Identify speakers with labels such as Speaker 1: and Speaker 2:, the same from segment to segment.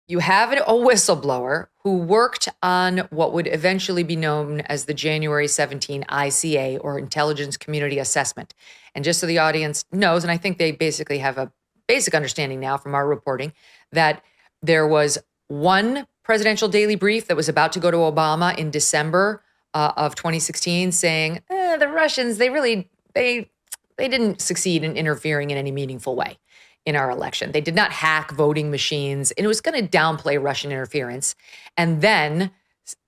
Speaker 1: You have a whistleblower who worked on what would eventually be known as the January 17 ICA, or Intelligence Community Assessment. And just so the audience knows, and I think they basically have a basic understanding now from our reporting, that there was one presidential daily brief that was about to go to Obama in December of 2016 saying, the Russians, they didn't succeed in interfering in any meaningful way in our election. They did not hack voting machines, and it was going to downplay Russian interference. And then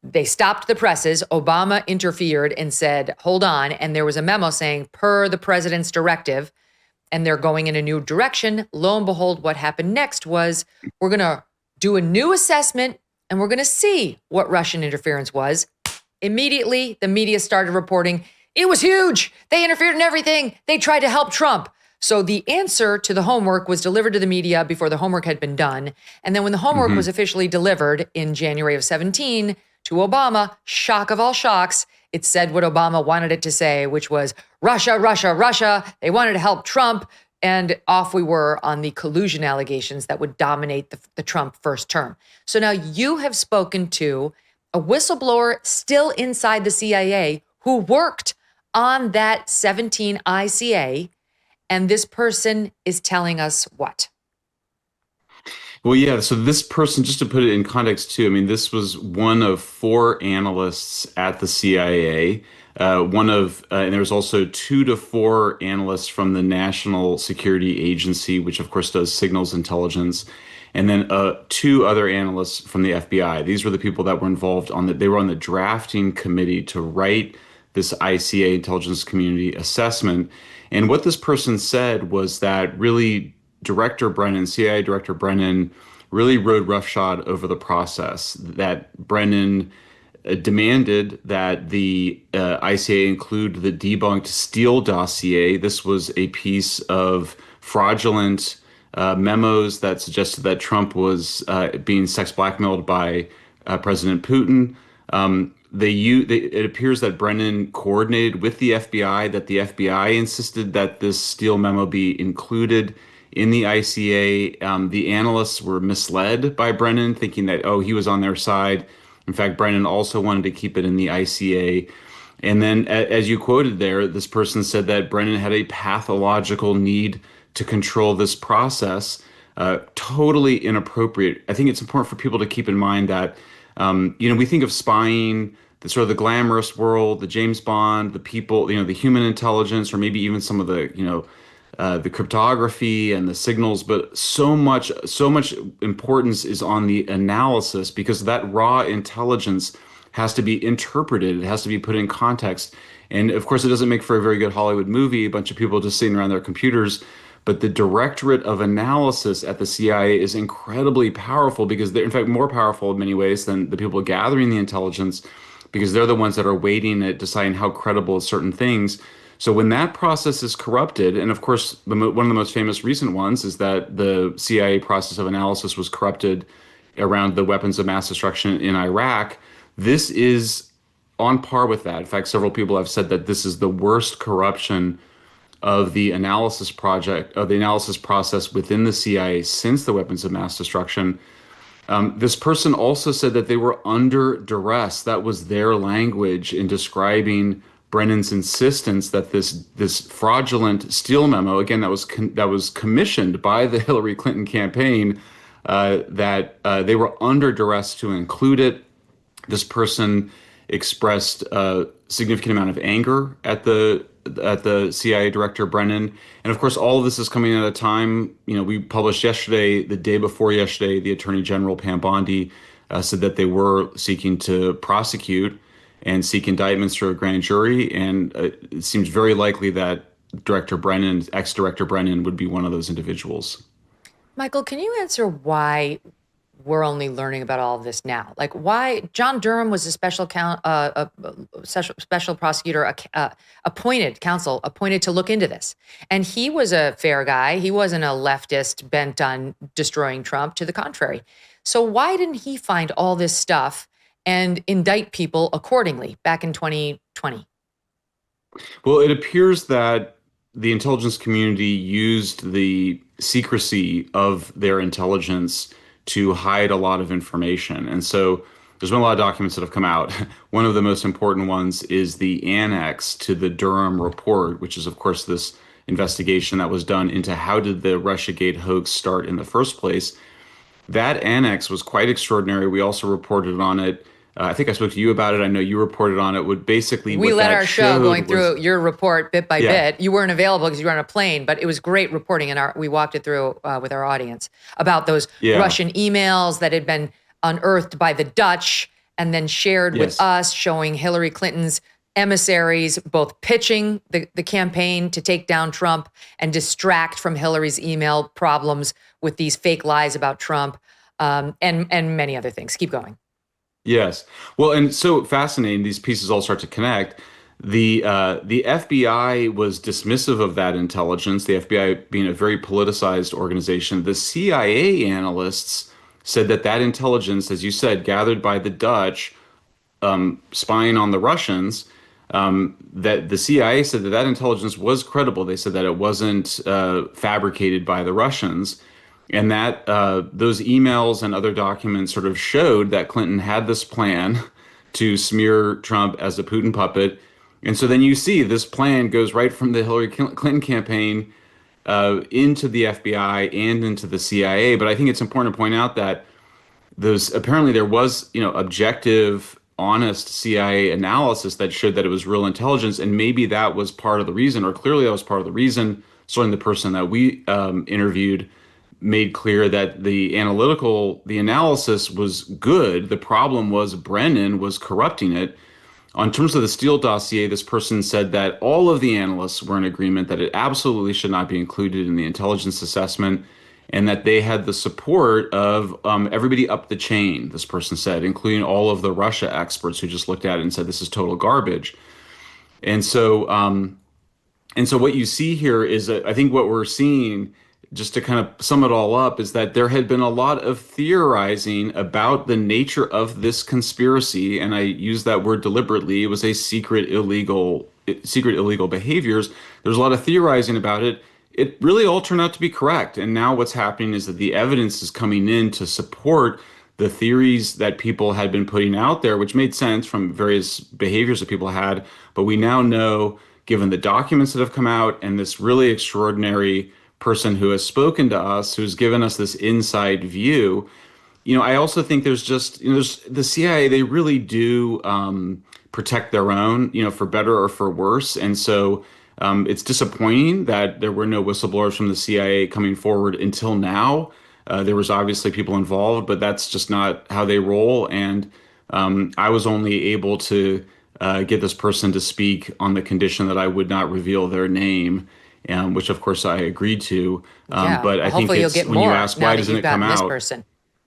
Speaker 1: they stopped the presses. Obama interfered and said, hold on. And there was a memo saying, per the president's directive, and they're going in a new direction. Lo and behold, what happened next was, we're going to do a new assessment and we're going to see what Russian interference was. Immediately, the media started reporting, it was huge. They interfered in everything. They tried to help Trump. So the answer to the homework was delivered to the media before the homework had been done. And then when the homework was officially delivered in January of 17 to Obama, shock of all shocks, it said what Obama wanted it to say, which was Russia, Russia, Russia. They wanted to help Trump. And off we were on the collusion allegations that would dominate the Trump first term. So now you have spoken to a whistleblower still inside the CIA who worked on that 17 ICA. And this person is telling us what?
Speaker 2: Well, yeah. So this person, just to put it in context too, I mean, this was one of four analysts at the CIA. And there was also 2 to 4 analysts from the National Security Agency, which of course does signals intelligence, and then 2 other analysts from the FBI. These were the people that were involved they were on the drafting committee to write this ICA intelligence community assessment. And what this person said was that really Director Brennan, CIA Director Brennan, really rode roughshod over the process, that Brennan demanded that the ICA include the debunked Steele dossier. This was a piece of fraudulent memos that suggested that Trump was being sex blackmailed by President Putin. It appears that Brennan coordinated with the FBI, that the FBI insisted that this Steele memo be included in the ICA. The analysts were misled by Brennan, thinking that, he was on their side. In fact, Brennan also wanted to keep it in the ICA. And then, as you quoted there, this person said that Brennan had a pathological need to control this process. Totally inappropriate. I think it's important for people to keep in mind that we think of spying, the sort of the glamorous world, the James Bond, the people, the human intelligence, or maybe even some of the cryptography and the signals, but so much importance is on the analysis, because that raw intelligence has to be interpreted. It has to be put in context. And of course, it doesn't make for a very good Hollywood movie, a bunch of people just sitting around their computers. But the Directorate of Analysis at the CIA is incredibly powerful, because they're in fact more powerful in many ways than the people gathering the intelligence, because they're the ones that are waiting at deciding how credible certain things. So when that process is corrupted, and of course, one of the most famous recent ones is that the CIA process of analysis was corrupted around the weapons of mass destruction in Iraq. This is on par with that. In fact, several people have said that this is the worst corruption of the analysis process within the CIA since the weapons of mass destruction. This person also said that they were under duress. That was their language in describing Brennan's insistence that this fraudulent Steele memo, again, that was commissioned by the Hillary Clinton campaign, that they were under duress to include it. This person expressed a significant amount of anger at the CIA Director Brennan. And of course, all of this is coming at a time, we published yesterday, the day before yesterday, the Attorney General Pam Bondi said that they were seeking to prosecute and seek indictments through a grand jury. And it seems very likely that ex-Director Brennan would be one of those individuals.
Speaker 1: Michael, can you answer why we're only learning about all of this now? Like, why John Durham was a special prosecutor appointed to look into this. And he was a fair guy. He wasn't a leftist bent on destroying Trump. To the contrary. So why didn't he find all this stuff and indict people accordingly back in 2020?
Speaker 2: Well, it appears that the intelligence community used the secrecy of their intelligence to hide a lot of information. And so there's been a lot of documents that have come out. One of the most important ones is the annex to the Durham report, which is, of course, this investigation that was done into how did the Russiagate hoax start in the first place. That annex was quite extraordinary. We also reported on it. I think I spoke to you about it. I know you reported on it. Would basically
Speaker 1: we led our show going through your report bit by bit. You weren't available because you were on a plane, but it was great reporting, and we walked it through with our audience about those Russian emails that had been unearthed by the Dutch and then shared with us, showing Hillary Clinton's emissaries both pitching the campaign to take down Trump and distract from Hillary's email problems with these fake lies about Trump, and many other things. Keep going.
Speaker 2: Yes. Well, and so fascinating, these pieces all start to connect. The FBI was dismissive of that intelligence, the FBI being a very politicized organization. The CIA analysts said that that intelligence, as you said, gathered by the Dutch, spying on the Russians, that the CIA said that that intelligence was credible. They said that it wasn't fabricated by the Russians, and that those emails and other documents sort of showed that Clinton had this plan to smear Trump as a Putin puppet. And so then you see this plan goes right from the Hillary Clinton campaign into the FBI and into the CIA. But I think it's important to point out that apparently there was, objective, honest CIA analysis that showed that it was real intelligence, and maybe that was part of the reason, or clearly that was part of the reason. Certainly, the person that we interviewed made clear that the analysis was good. The problem was Brennan was corrupting it. On terms of the Steele dossier, this person said that all of the analysts were in agreement that it absolutely should not be included in the intelligence assessment, and that they had the support of everybody up the chain, this person said, including all of the Russia experts who just looked at it and said this is total garbage. And so what you see here is that I think what we're seeing, just to kind of sum it all up, is that there had been a lot of theorizing about the nature of this conspiracy, and I use that word deliberately. It was a secret illegal behaviors. There's a lot of theorizing about it. It really all turned out to be correct. And now what's happening is that the evidence is coming in to support the theories that people had been putting out there, which made sense from various behaviors that people had. But we now know, given the documents that have come out and this really extraordinary person who has spoken to us, who's given us this inside view, I also think there's the CIA, they really do protect their own, for better or for worse. And so it's disappointing that there were no whistleblowers from the CIA coming forward until now. There was obviously people involved, but that's just not how they roll. And I was only able to get this person to speak on the condition that I would not reveal their name, which of course I agreed to. But I think it's, when you ask why doesn't it come out? Person.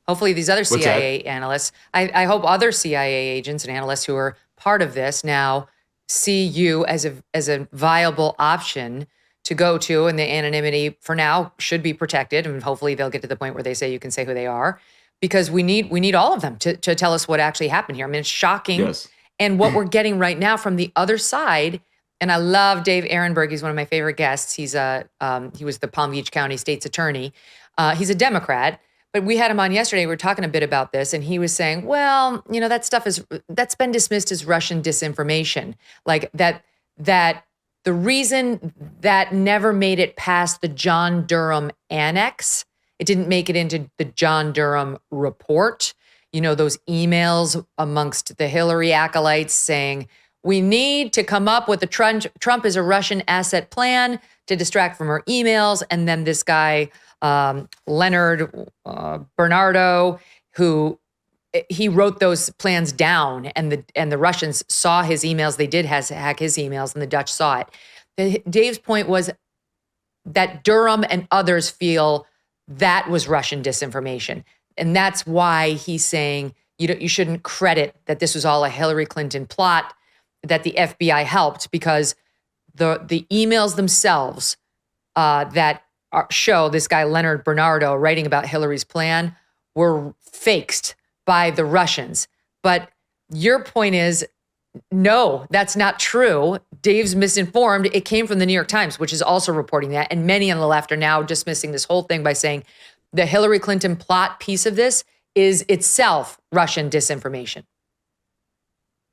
Speaker 1: Hopefully these other CIA analysts, I hope other CIA agents and analysts who are part of this now see you as a viable option to go to, and the anonymity for now should be protected, and hopefully they'll get to the point where they say you can say who they are, because we need all of them to tell us what actually happened here. I mean, it's shocking. Yes. And what we're getting right now from the other side, and I love Dave Ehrenberg. He's one of my favorite guests. He was the Palm Beach County State's attorney. He's a Democrat, but we had him on yesterday. We were talking a bit about this, and he was saying, well, that stuff that's been dismissed as Russian disinformation. Like that the reason that never made it past the John Durham annex, it didn't make it into the John Durham report. Those emails amongst the Hillary acolytes saying, we need to come up with a Trump is a Russian asset plan to distract from her emails. And then this guy, Leonard Bernardo, who he wrote those plans down, and the Russians saw his emails. They did hack his emails, and the Dutch saw it. Dave's point was that Durham and others feel that was Russian disinformation. And that's why he's saying you shouldn't credit that this was all a Hillary Clinton plot, that the FBI helped, because the emails themselves that show this guy Leonard Bernardo writing about Hillary's plan were faked by the Russians. But your point is, no, that's not true. Dave's misinformed. It came from the New York Times, which is also reporting that. And many on the left are now dismissing this whole thing by saying the Hillary Clinton plot piece of this is itself Russian disinformation.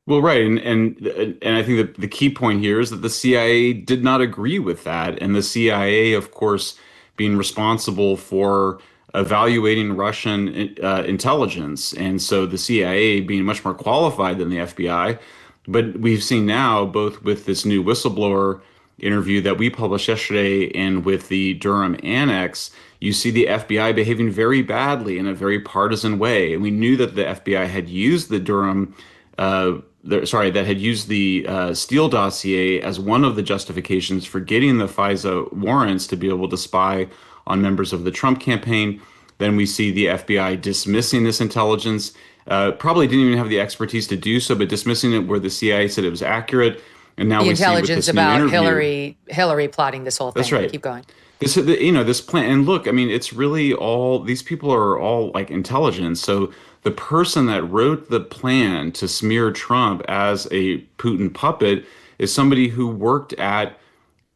Speaker 2: Well, right, and I think that the key point here is that the CIA did not agree with that, and the CIA, of course, being responsible for evaluating Russian intelligence, and so the CIA being much more qualified than the FBI. But we've seen now, both with this new whistleblower interview that we published yesterday and with the Durham annex, you see the FBI behaving very badly in a very partisan way. And we knew that the FBI had used the Durham that had used the Steele dossier as one of the justifications for getting the FISA warrants to be able to spy on members of the Trump campaign. Then we see the FBI dismissing this intelligence, probably didn't even have the expertise to do so, but dismissing it where the CIA said it was accurate. And now
Speaker 1: the
Speaker 2: we see with
Speaker 1: intelligence
Speaker 2: this new
Speaker 1: about
Speaker 2: interview,
Speaker 1: Hillary plotting this whole thing.
Speaker 2: That's right.
Speaker 1: Keep going.
Speaker 2: This plan, and look, I mean, it's really all, these people are all like intelligence. So the person that wrote the plan to smear Trump as a Putin puppet is somebody who worked at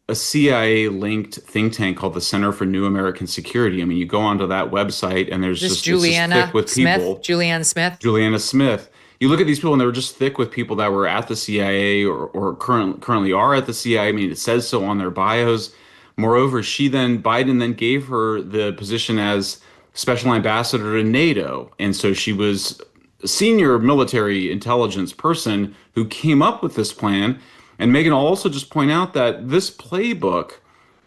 Speaker 2: a CIA-linked think tank called the Center for New American Security. I mean, you go onto that website and there's just thick with people. Juliana Smith. You look at these people and they were just thick with people that were at the CIA or currently are at the CIA. I mean, it says so on their bios. Moreover, Biden then gave her the position as special ambassador to NATO. And so she was a senior military intelligence person who came up with this plan. And Megyn, I'll also just point out that this playbook,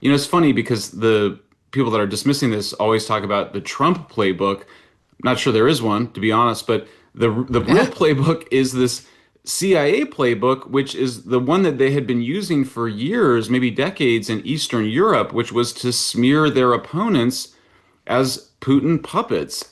Speaker 2: it's funny because the people that are dismissing this always talk about the Trump playbook. I'm not sure there is one, to be honest, but the real playbook is this CIA playbook, which is the one that they had been using for years, maybe decades in Eastern Europe, which was to smear their opponents as Putin puppets.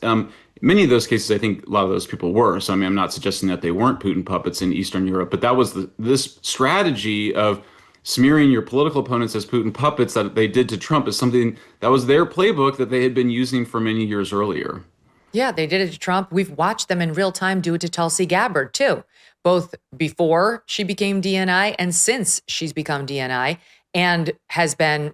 Speaker 2: Many of those cases, I think a lot of those people were. So, I mean, I'm not suggesting that they weren't Putin puppets in Eastern Europe, but that was this strategy of smearing your political opponents as Putin puppets that they did to Trump is something that was their playbook that they had been using for many years earlier.
Speaker 1: Yeah, they did it to Trump. We've watched them in real time do it to Tulsi Gabbard, too, both before she became DNI and since she's become DNI and has been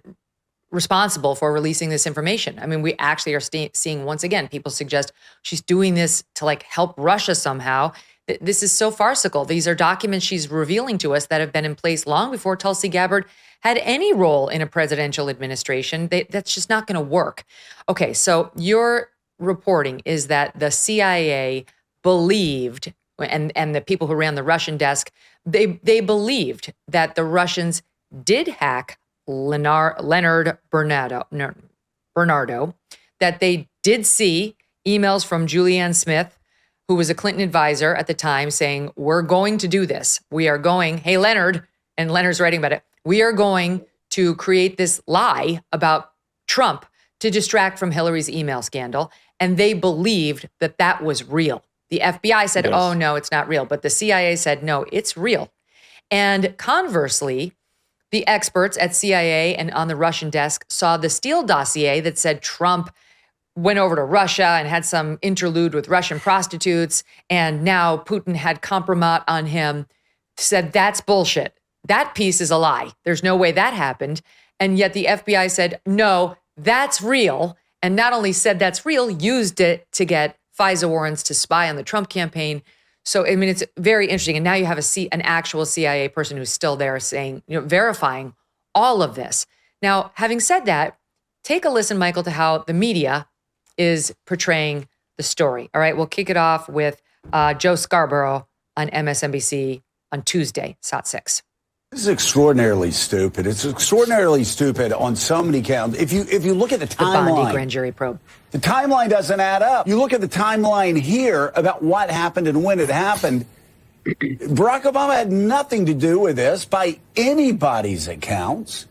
Speaker 1: responsible for releasing this information. I mean, we actually are seeing, once again, people suggest she's doing this to help Russia somehow. This is so farcical. These are documents she's revealing to us that have been in place long before Tulsi Gabbard had any role in a presidential administration. That's just not going to work. Okay, so your reporting is that the CIA believed, and the people who ran the Russian desk, they believed that the Russians did hack Leonard Bernardo, that they did see emails from Julianne Smith, who was a Clinton advisor at the time, saying, we're going to do this. We are going, hey, Leonard, and Leonard's writing about it, we are going to create this lie about Trump to distract from Hillary's email scandal. And they believed that that was real. The FBI said, yes. Oh, no, it's not real. But the CIA said, no, it's real. And conversely, the experts at CIA and on the Russian desk saw the Steele dossier that said Trump went over to Russia and had some interlude with Russian prostitutes, and now Putin had compromat on him, said that's bullshit. That piece is a lie. There's no way that happened. And yet the FBI said, no, that's real. And not only said that's real, used it to get FISA warrants to spy on the Trump campaign. So, I mean, it's very interesting. And now you have an actual CIA person who's still there saying, verifying all of this. Now, having said that, take a listen, Michael, to how the media is portraying the story. All right, we'll kick it off with Joe Scarborough on MSNBC on Tuesday, SOT 6.
Speaker 3: This is extraordinarily stupid. It's extraordinarily stupid on so many counts. If you look at the timeline,
Speaker 1: the Bondi grand jury probe,
Speaker 3: the timeline doesn't add up. You look at the timeline here about what happened and when it happened. Barack Obama had nothing to do with this by anybody's accounts,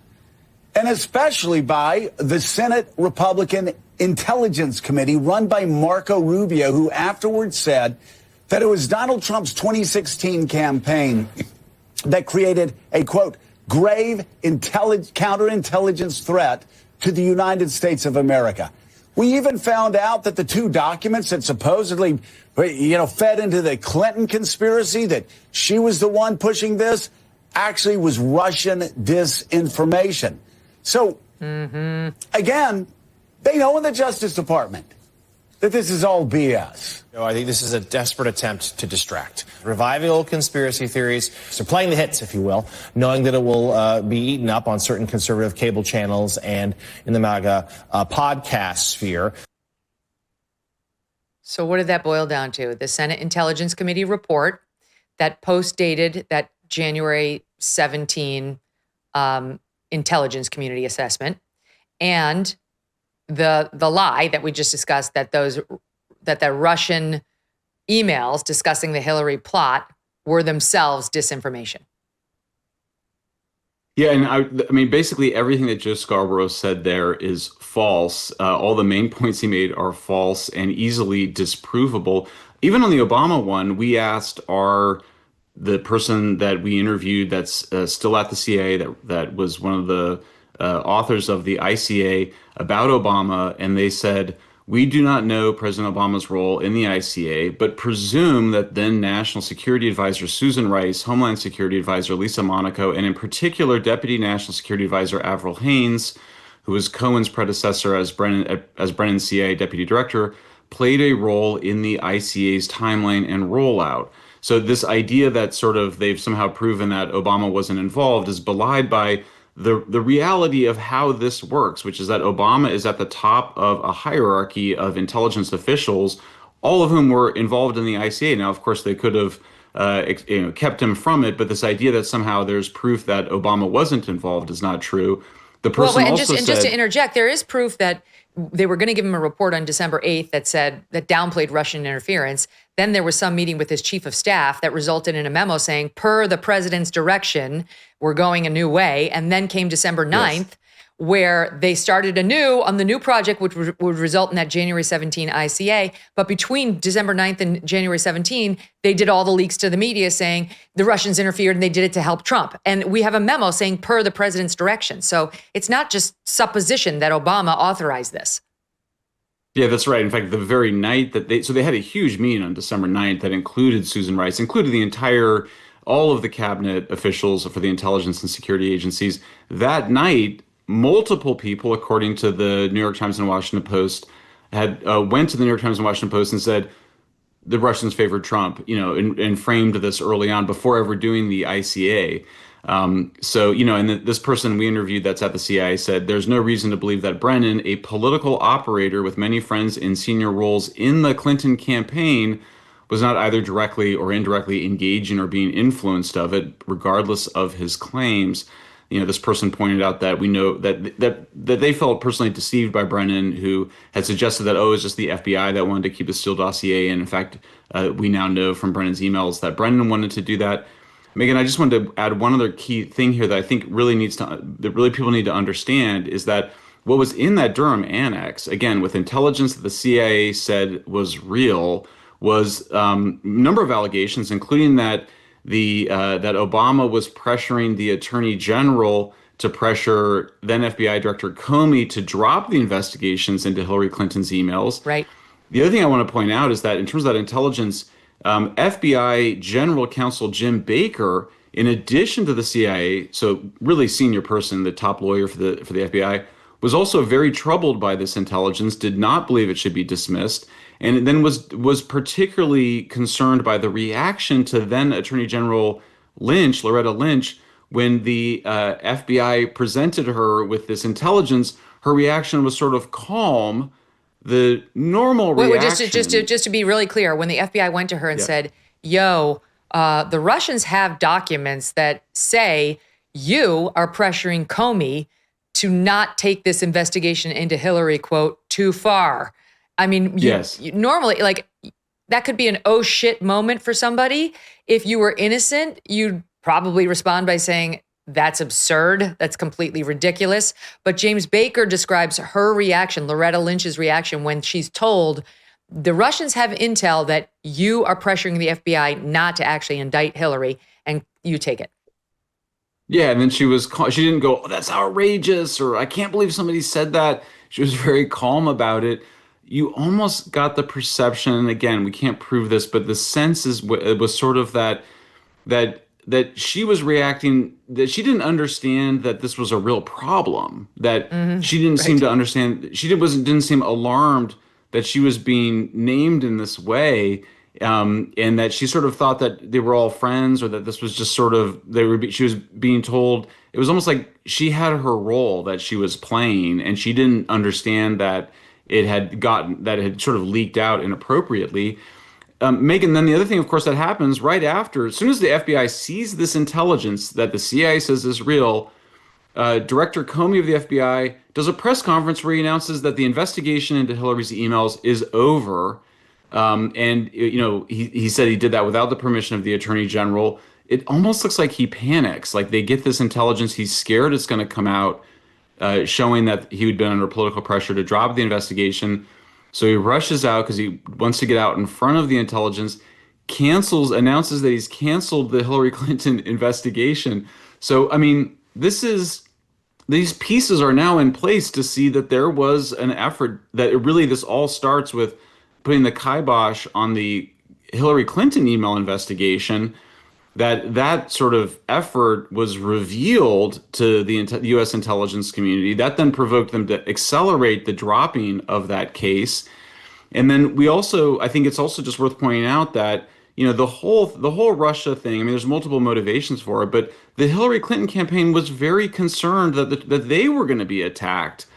Speaker 3: and especially by the Senate Republican Intelligence Committee run by Marco Rubio, who afterwards said that it was Donald Trump's 2016 campaign that created a, quote, grave counterintelligence threat to the United States of America. We even found out that the two documents that supposedly, fed into the Clinton conspiracy, that she was the one pushing this, actually was Russian disinformation. So, again, They know in the Justice Department that this is all BS.
Speaker 4: No, I think this is a desperate attempt to distract, reviving old conspiracy theories. So playing the hits, if you will, knowing that it will be eaten up on certain conservative cable channels and in the MAGA podcast sphere.
Speaker 1: So what did that boil down to? The Senate Intelligence Committee report that post-dated that January 17 intelligence community assessment, and the lie that we just discussed, that the Russian emails discussing the Hillary plot were themselves disinformation.
Speaker 2: Yeah, and I mean, basically everything that Joe Scarborough said there is false. All the main points he made are false and easily disprovable. Even on the Obama one, we asked the person that we interviewed that's still at the CIA, that was one of the authors of the ICA, about Obama, and they said, we do not know President Obama's role in the ICA, but presume that then National Security Advisor Susan Rice, Homeland Security Advisor Lisa Monaco, and in particular Deputy National Security Advisor Avril Haines, who was Cohen's predecessor as Brennan's CIA Deputy Director, played a role in the ICA's timeline and rollout. So this idea that sort of they've somehow proven that Obama wasn't involved is belied by the reality of how this works, which is that Obama is at the top of a hierarchy of intelligence officials, all of whom were involved in the ICA. Now, of course, they could have kept him from it, but this idea that somehow there's proof that Obama wasn't involved is not true. The person
Speaker 1: just to interject, there is proof that they were going to give him a report on December 8th that downplayed Russian interference. Then there was some meeting with his chief of staff that resulted in a memo saying, per the president's direction, we're going a new way. And then came December 9th, where they started anew on the new project, which would result in that January 17 ICA. But between December 9th and January 17, they did all the leaks to the media saying the Russians interfered and they did it to help Trump. And we have a memo saying per the president's direction. So it's not just supposition that Obama authorized this.
Speaker 2: Yeah, that's right. In fact, the very night that they had a huge meeting on December 9th that included Susan Rice, included all of the cabinet officials for the intelligence and security agencies. That night, multiple people, according to the New York Times and Washington Post, went to the New York Times and Washington Post and said the Russians favored Trump, and framed this early on before ever doing the ICA. And this person we interviewed that's at the CIA said there's no reason to believe that Brennan, a political operator with many friends in senior roles in the Clinton campaign, was not either directly or indirectly engaging or being influenced of it, regardless of his claims. This person pointed out that we know that they felt personally deceived by Brennan, who had suggested that, it's just the FBI that wanted to keep the Steele dossier. And in fact, we now know from Brennan's emails that Brennan wanted to do that. Megyn, I just wanted to add one other key thing here that I think really people need to understand is that what was in that Durham annex, again, with intelligence that the CIA said was real, was a number of allegations, including that that Obama was pressuring the Attorney General to pressure then FBI Director Comey to drop the investigations into Hillary Clinton's emails.
Speaker 1: Right.
Speaker 2: The other thing I want to point out is that in terms of that intelligence, FBI General Counsel Jim Baker, in addition to the CIA, so really senior person, the top lawyer for the FBI, was also very troubled by this intelligence, did not believe it should be dismissed, and then was particularly concerned by the reaction to then Attorney General Loretta Lynch, when the FBI presented her with this intelligence. Her reaction was sort of calm. The normal reaction.
Speaker 1: Just to be really clear, when the FBI went to her and said, "Yo, the Russians have documents that say you are pressuring Comey to not take this investigation into Hillary, quote, too far." I mean, normally, like, that could be an oh shit moment for somebody. If you were innocent, you'd probably respond by saying, that's absurd. That's completely ridiculous. But James Baker describes her reaction, Loretta Lynch's reaction, when she's told the Russians have intel that you are pressuring the FBI not to actually indict Hillary, and you take it.
Speaker 2: Yeah, and then she didn't go, that's outrageous, or I can't believe somebody said that. She was very calm about it. You almost got the perception, and again, we can't prove this, but the sense was sort of that that she was reacting, that she didn't understand that this was a real problem, that she didn't seem to understand, didn't seem alarmed that she was being named in this way, and that she sort of thought that they were all friends, or that this was just sort of, she was being told, it was almost like she had her role that she was playing, and she didn't understand that it had sort of leaked out inappropriately. Megyn, then the other thing, of course, that happens right after, as soon as the FBI sees this intelligence that the CIA says is real, Director Comey of the FBI does a press conference where he announces that the investigation into Hillary's emails is over. And, he said he did that without the permission of the Attorney General. It almost looks like he panics. Like, they get this intelligence. He's scared it's going to come out, showing that he had been under political pressure to drop the investigation. So he rushes out because he wants to get out in front of the intelligence, announces that he's canceled the Hillary Clinton investigation. So, I mean, these pieces are now in place to see that there was an effort, that this all starts with putting the kibosh on the Hillary Clinton email investigation, that sort of effort was revealed to the U.S. intelligence community. That then provoked them to accelerate the dropping of that case. And then I think it's also just worth pointing out that, the whole Russia thing, I mean, there's multiple motivations for it, but the Hillary Clinton campaign was very concerned that they were going to be attacked,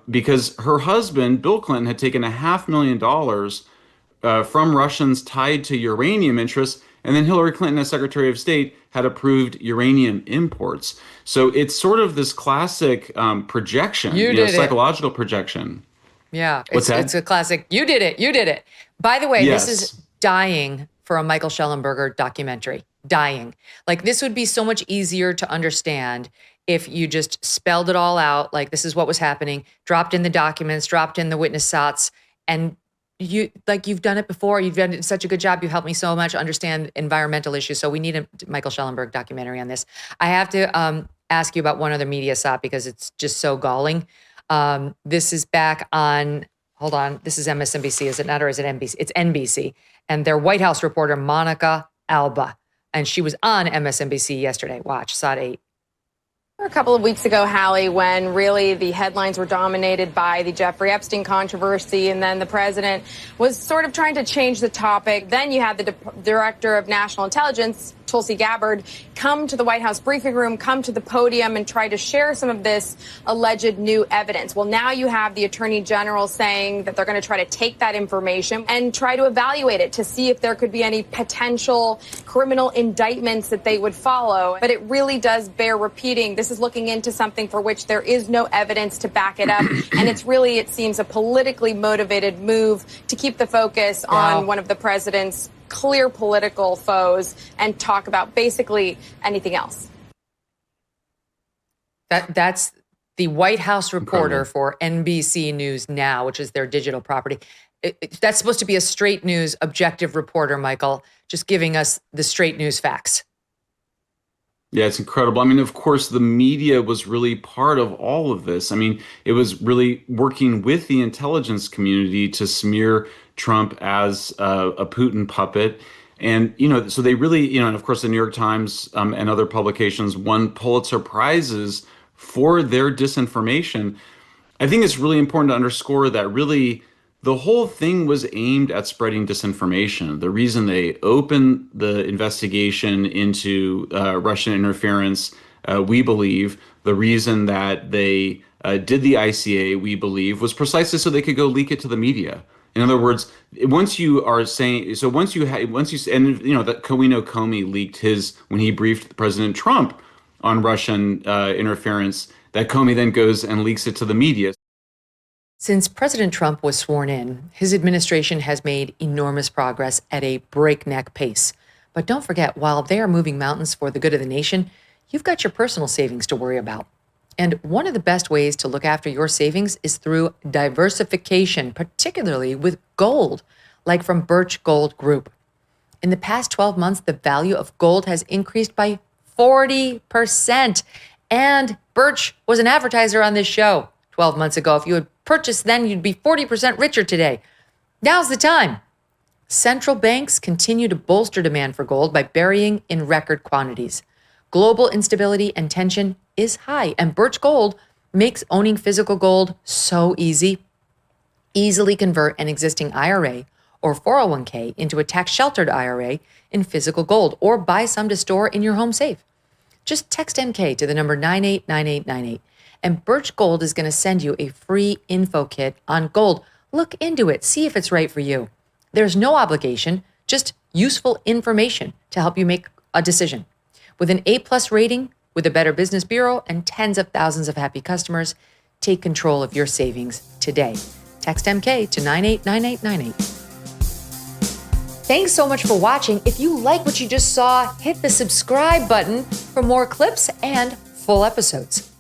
Speaker 2: because her husband, Bill Clinton, had taken $500,000 from Russians tied to uranium interests. And then Hillary Clinton, as Secretary of State, had approved uranium imports. So it's sort of this classic projection, psychological projection.
Speaker 1: Yeah,
Speaker 2: What's that?
Speaker 1: It's a classic. You did it. By the way,
Speaker 2: Yes.
Speaker 1: This is dying for a Michael Shellenberger documentary. Dying. Like, this would be so much easier to understand if you just spelled it all out. Like, this is what was happening, dropped in the documents, dropped in the witness sots, and you've done it before. You've done such a good job. You've helped me so much understand environmental issues. So we need a Michael Shellenberg documentary on this. I have to ask you about one other media sop because it's just so galling. This is back on, hold on, this is MSNBC, is it not, or is it NBC? It's NBC. And their White House reporter, Monica Alba. And she was on MSNBC yesterday. Watch, SOT 8.
Speaker 5: A couple of weeks ago, Hallie, when really the headlines were dominated by the Jeffrey Epstein controversy, and then the president was sort of trying to change the topic. Then you had the Director of National Intelligence, Tulsi Gabbard, come to the White House briefing room, come to the podium and try to share some of this alleged new evidence. Well, now you have the Attorney General saying that they're going to try to take that information and try to evaluate it to see if there could be any potential criminal indictments that they would follow. But it really does bear repeating. This is looking into something for which there is no evidence to back it up. And it's really, it seems, a politically motivated move to keep the focus on one of the president's clear political foes and talk about basically anything else.
Speaker 1: That's the White House reporter for NBC News Now, which is their digital property. That's supposed to be a straight news, objective reporter, Michael, just giving us the straight news facts.
Speaker 2: Yeah, it's incredible. I mean, of course, the media was really part of all of this. I mean, it was really working with the intelligence community to smear Trump as a Putin puppet. And, so they really, and of course, the New York Times and other publications won Pulitzer Prizes for their disinformation. I think it's really important to underscore that really the whole thing was aimed at spreading disinformation. The reason they opened the investigation into Russian interference, we believe, the reason that they did the ICA, we believe, was precisely so they could go leak it to the media. In other words, once you are saying, so once you that we know Comey leaked his, when he briefed President Trump on Russian interference, that Comey then goes and leaks it to the media.
Speaker 1: Since President Trump was sworn in, his administration has made enormous progress at a breakneck pace. But don't forget, while they are moving mountains for the good of the nation, you've got your personal savings to worry about. And one of the best ways to look after your savings is through diversification, particularly with gold, like from Birch Gold Group. In the past 12 months, the value of gold has increased by 40%. And Birch was an advertiser on this show 12 months ago. If you had purchased then, you'd be 40% richer today. Now's the time. Central banks continue to bolster demand for gold by burying in record quantities. Global instability and tension is high, and Birch Gold makes owning physical gold so easy. Easily convert an existing IRA or 401k into a tax-sheltered IRA in physical gold, or buy some to store in your home safe. Just text MK to the number 989898, and Birch Gold is going to send you a free info kit on gold. Look into it, see if it's right for you. There's no obligation, just useful information to help you make a decision. With an A+ rating, with a Better Business Bureau, and tens of thousands of happy customers, take control of your savings today. Text MK to 989898. Thanks so much for watching. If you like what you just saw, hit the subscribe button for more clips and full episodes.